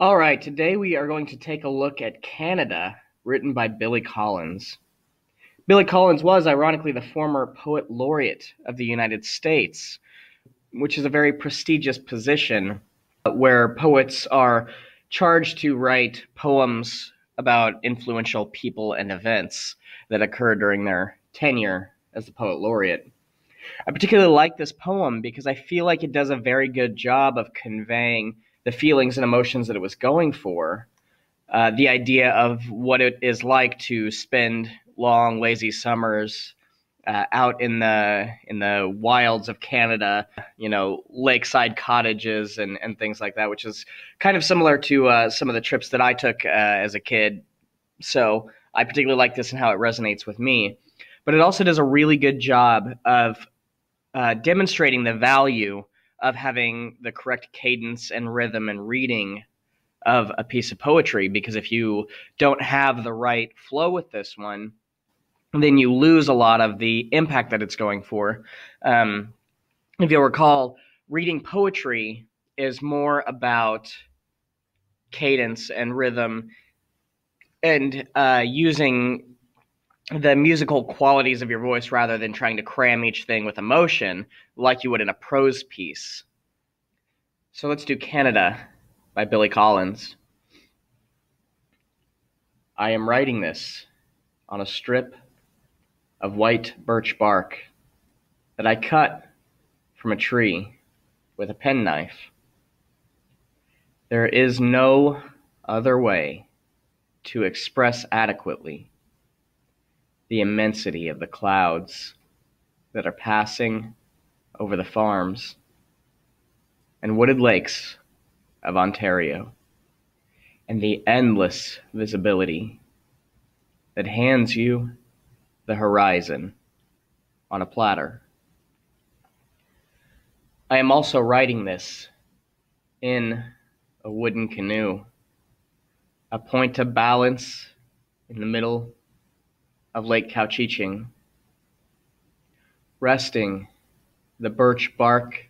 All right, today we are going to take a look at Canada, written by Billy Collins. Billy Collins was, ironically, the former poet laureate of the United States, which is a very prestigious position where poets are charged to write poems about influential people and events that occur during their tenure as the poet laureate. I particularly like this poem because I feel like it does a very good job of conveying the feelings and emotions that it was going for. The idea of what it is like to spend long, lazy summers out in the wilds of Canada, lakeside cottages and things like that, which is kind of similar to some of the trips that I took as a kid. So I particularly like this and how it resonates with me. But it also does a really good job of demonstrating the value of having the correct cadence and rhythm and reading of a piece of poetry, because if you don't have the right flow with this one, then you lose a lot of the impact that it's going for. Um, if you'll recall, reading poetry is more about cadence and rhythm and using the musical qualities of your voice rather than trying to cram each thing with emotion like you would in a prose piece. So let's do Canada by Billy Collins. I am writing this on a strip of white birch bark that I cut from a tree with a penknife. There is no other way to express adequately the immensity of the clouds that are passing over the farms and wooded lakes of Ontario, and the endless visibility that hands you the horizon on a platter. I am also writing this in a wooden canoe, a point of balance in the middle of Lake Couchiching, resting the birch bark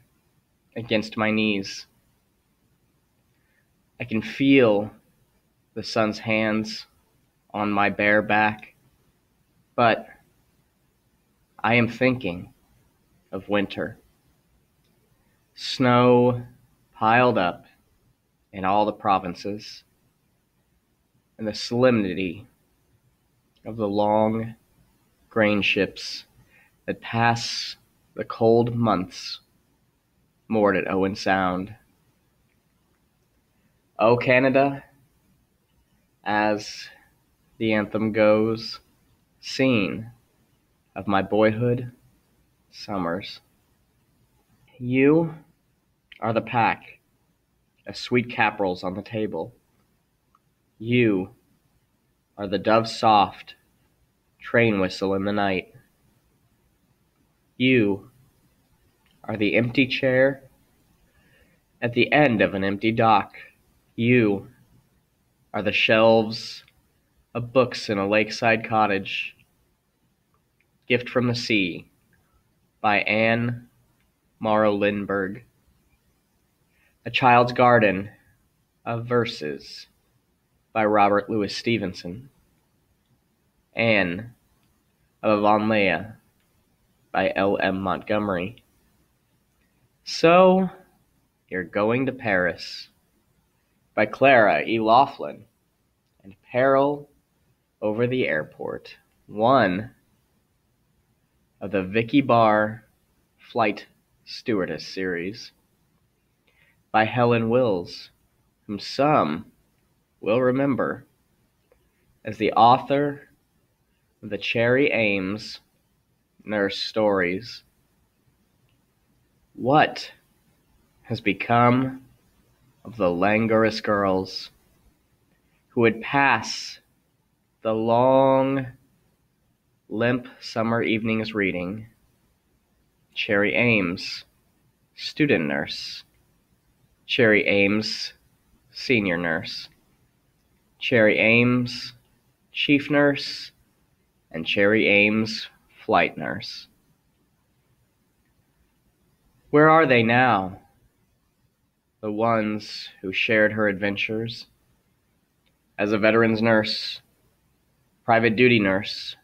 against my knees. I can feel the sun's hands on my bare back, but I am thinking of winter. Snow piled up in all the provinces, and the solemnity of the long grain ships that pass the cold months moored at Owen Sound. O Canada, as the anthem goes, scene of my boyhood summers. You are the pack of sweet caprils on the table. You are the dove-soft train whistle in the night. You are the empty chair at the end of an empty dock. You are the shelves of books in a lakeside cottage. Gift from the Sea by Anne Morrow Lindbergh. A Child's Garden of Verses by Robert Louis Stevenson. Anne of Avonlea by L.M. Montgomery. So You're Going to Paris by Clara E. Laughlin. And Peril over the Airport, one of the Vicky Barr Flight Stewardess series by Helen Wills, whom some will remember as the author of the Cherry Ames Nurse Stories. What has become of the languorous girls who would pass the long, limp summer evenings reading Cherry Ames, Student Nurse, Cherry Ames, Senior Nurse, Cherry Ames, Chief Nurse, and Cherry Ames, Flight Nurse? Where are they now? the ones who shared her adventures as a veteran's nurse, private duty nurse,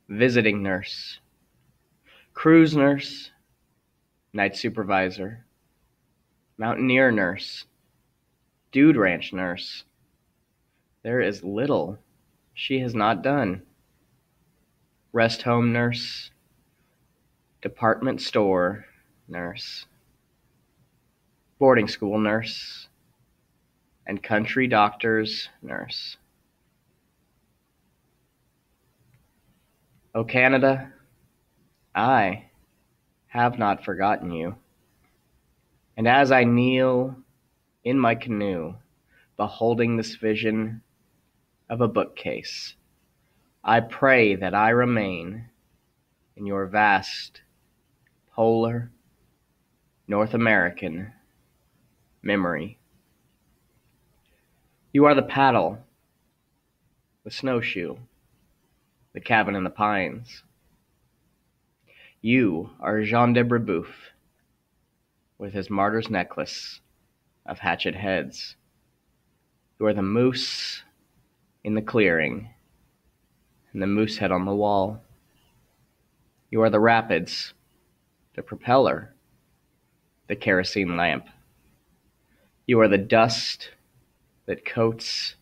visiting nurse, cruise nurse, night supervisor, mountaineer nurse, dude ranch nurse. There is little she has not done. Rest home nurse, department store nurse, boarding school nurse, and country doctor's nurse. O Canada, I have not forgotten you. And as I kneel in my canoe, beholding this vision of a bookcase, I pray that I remain in your vast, polar, North American memory. You are the paddle, the snowshoe, the cabin in the pines. You are Jean de Brebeuf with his martyr's necklace of hatchet heads. You are the moose in the clearing and the moose head on the wall. You are the rapids, the propeller, the kerosene lamp. You are the dust that coats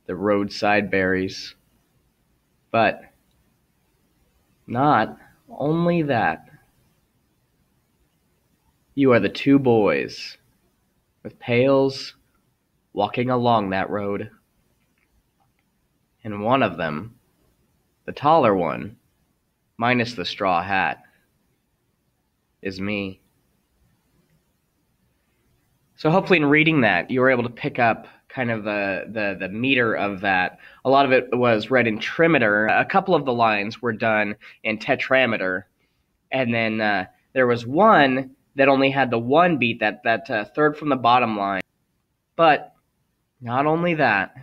the roadside berries. But not only that. You are the two boys with pails walking along that road. And one of them, the taller one, minus the straw hat, is me. So hopefully in reading that, you were able to pick up kind of the meter of that. A lot of it was read in trimeter. A couple of the lines were done in tetrameter. And then there was one that only had the one beat, that third from the bottom line. But not only that.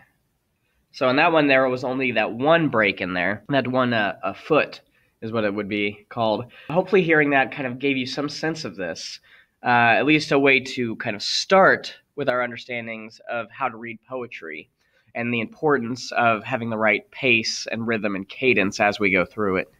So in that one, there was only that one break in there. That one a foot is what it would be called. Hopefully hearing that kind of gave you some sense of this. At least a way to kind of start with our understandings of how to read poetry and the importance of having the right pace and rhythm and cadence as we go through it.